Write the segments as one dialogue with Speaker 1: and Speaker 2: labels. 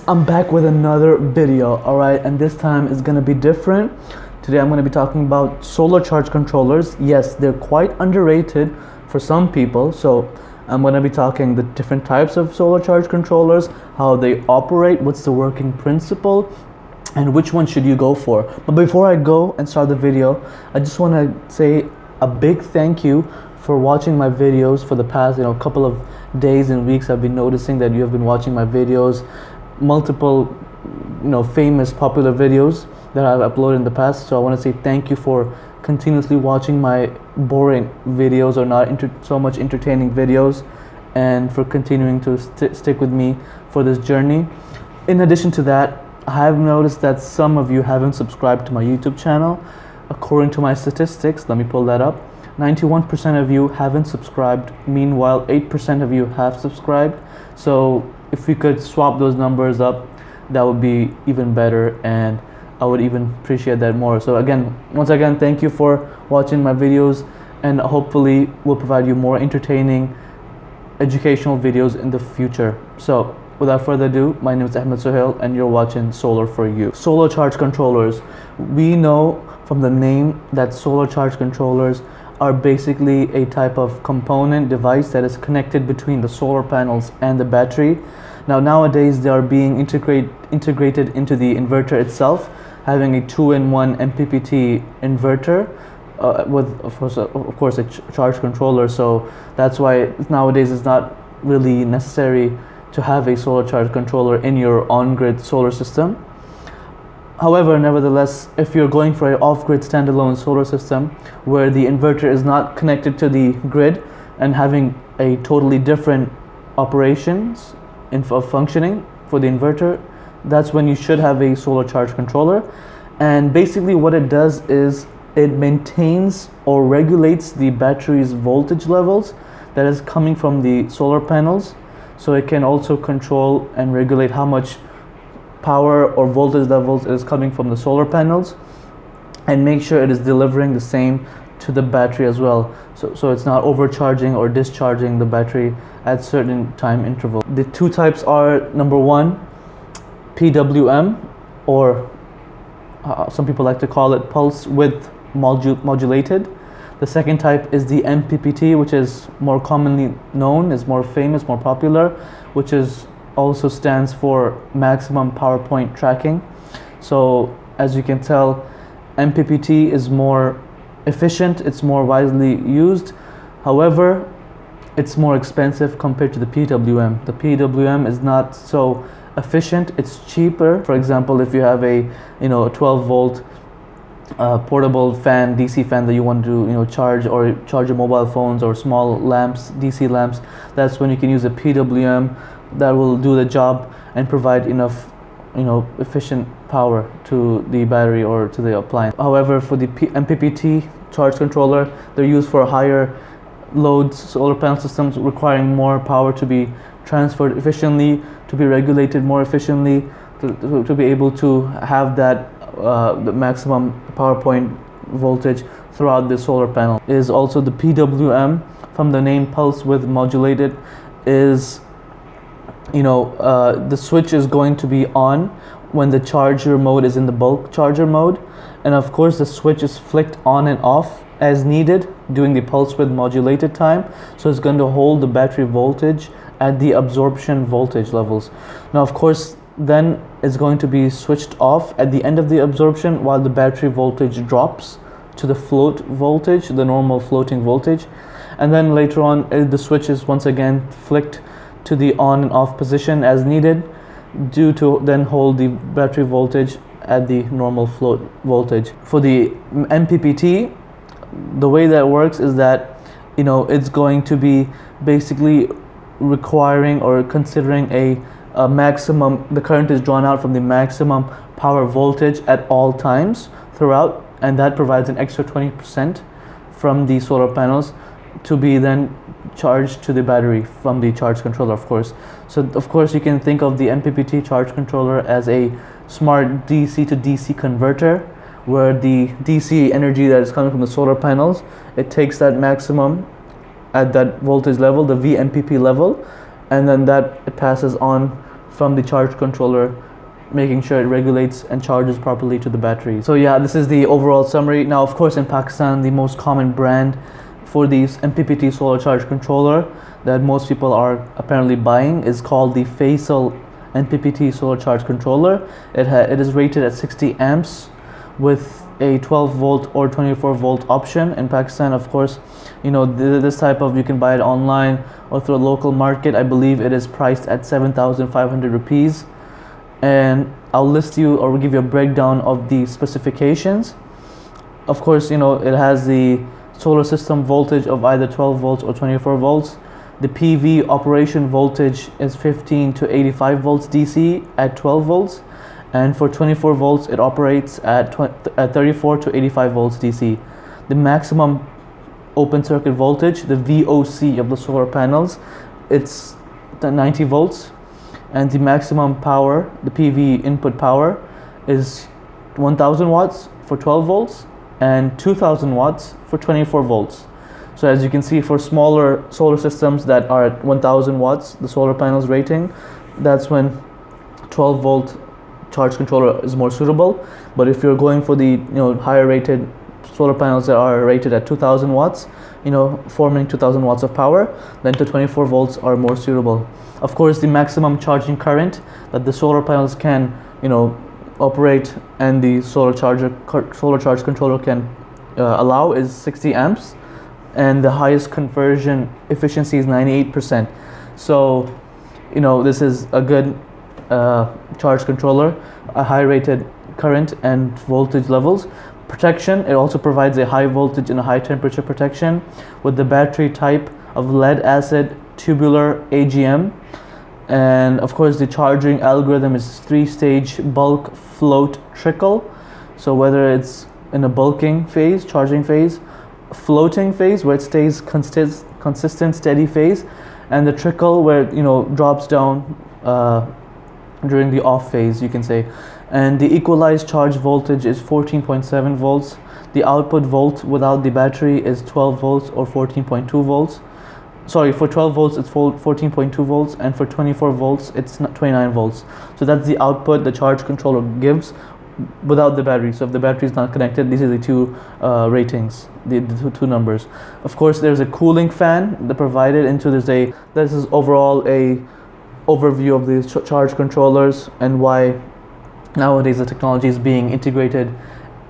Speaker 1: I'm back with another video, alright, and this time is going to be different. Today I'm going to be talking about solar charge controllers. Yes, they're quite underrated for some people, so I'm going to be talking the different types of solar charge controllers, how they operate, what's the working principle, and which one should you go for. But before I go and start the video, I just want to say a big thank you for watching my videos for the past couple of days and weeks. I've been noticing that you have been watching my videos, multiple famous popular videos that I've uploaded in the past. So I want to say thank you for continuously watching my boring videos or not so much entertaining videos, and for continuing to stick with me for this journey. In addition to that, I have noticed that some of you haven't subscribed to my YouTube channel. According to my statistics, let me pull that up, 91% of you haven't subscribed. Meanwhile, 8% of you have subscribed. So if we could swap those numbers up, that would be even better, and I would even appreciate that more. So once again, thank you for watching my videos, and hopefully we'll provide you more entertaining educational videos in the future. So without further ado, my name is Ahmed Suhail and you're watching Solar for You. Solar charge controllers. We know from the name that solar charge controllers are basically a type of component device that is connected between the solar panels and the battery. Now nowadays they are being integrated into the inverter itself, having a 2-in-1 MPPT inverter with of course a charge controller. So that's why nowadays it's not really necessary to have a solar charge controller in your on-grid solar system. However, nevertheless, if you're going for an off-grid standalone solar system where the inverter is not connected to the grid and having a totally different operations of functioning for the inverter, that's when you should have a solar charge controller. And basically what it does is it maintains or regulates the battery's voltage levels that is coming from the solar panels. So it can also control and regulate how much power or voltage levels is coming from the solar panels, and make sure it is delivering the same to the battery as well. So it's not overcharging or discharging the battery at certain time interval. The two types are, number one, PWM, or some people like to call it pulse width modulated. The second type is the MPPT, which is more commonly known, is more famous, more popular, which is also stands for maximum power point tracking. So as you can tell, MPPT is more efficient, it's more widely used. However, it's more expensive compared to the PWM. The PWM is not so efficient, it's cheaper. For example, if you have a 12 volt portable fan, DC fan that you want to charge your mobile phones or small lamps, DC lamps, that's when you can use a PWM that will do the job and provide enough efficient power to the battery or to the appliance. However, for the MPPT charge controller, they're used for higher loads, solar panel systems requiring more power to be transferred efficiently, to be regulated more efficiently, to be able to have that the maximum power point voltage throughout the solar panel. Is also the PWM, from the name pulse width modulated, is the switch is going to be on when the charger mode is in the bulk charger mode, and of course the switch is flicked on and off as needed during the pulse width modulated time. So it's going to hold the battery voltage at the absorption voltage levels. Now of course then it's going to be switched off at the end of the absorption while the battery voltage drops to the float voltage, the normal floating voltage, and then later on the switch is once again flicked to the on and off position as needed, due to then hold the battery voltage at the normal float voltage. For the MPPT, the way that works is that it's going to be basically requiring or considering a maximum, the current is drawn out from the maximum power voltage at all times throughout, and that provides an extra 20% from the solar panels to be then charged to the battery from the charge controller, of course. So of course you can think of the MPPT charge controller as a smart DC to DC converter, where the DC energy that is coming from the solar panels, it takes that maximum at that voltage level, the VMPP level, and then that it passes on from the charge controller, making sure it regulates and charges properly to the battery. So yeah, this is the overall summary. Now, of course, in Pakistan, the most common brand for these MPPT solar charge controller that most people are apparently buying is called the Faisal MPPT solar charge controller. It is rated at 60 amps with a 12 volt or 24 volt option. In Pakistan, of course, you know, this type of, you can buy it online or through a local market. I believe it is priced at 7,500 rupees. And I'll list you or give you a breakdown of the specifications. Of course, you know, it has the solar system voltage of either 12 volts or 24 volts. The PV operation voltage is 15 to 85 volts DC at 12 volts. And for 24 volts, it operates at 34 to 85 volts DC. The maximum open circuit voltage, the VOC of the solar panels, it's 90 volts. And the maximum power, the PV input power, is 1000 watts for 12 volts and 2000 watts for 24 volts. So as you can see, for smaller solar systems that are at 1000 watts, the solar panels rating, that's when 12 volt charge controller is more suitable. But if you're going for the, you know, higher rated solar panels that are rated at 2000 watts, you know, forming 2000 watts of power, then the 24 volts are more suitable. Of course, the maximum charging current that the solar panels can, you know, operate and the solar charge controller can allow is 60 amps, and the highest conversion efficiency is 98%. So, you know, this is a good charge controller, a high rated current and voltage levels. Protection, it also provides a high voltage and a high temperature protection with the battery type of lead acid tubular AGM. And of course, the charging algorithm is 3-stage bulk, float, trickle. So whether it's in a bulking phase, charging phase, floating phase where it stays consistent steady phase, and the trickle where it, you know, drops down during the off phase, you can say. And the equalized charge voltage is 14.7 volts. The output volt without the battery is 12 volts or 14.2 volts. Sorry, for 12 volts it's 14.2 volts, and for 24 volts it's 29 volts. So that's the output the charge controller gives without the battery. So if the battery is not connected, these are the two ratings, the two numbers. Of course, there's a cooling fan that provided into this. This is overall a overview of these charge controllers and why nowadays the technology is being integrated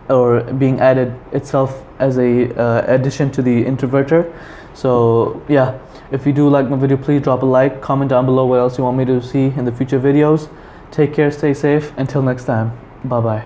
Speaker 1: or being added itself as a addition to the inverter. So yeah, if you do like my video, please drop a like, comment down below what else you want me to see in the future videos. Take care, stay safe, until next time, bye bye.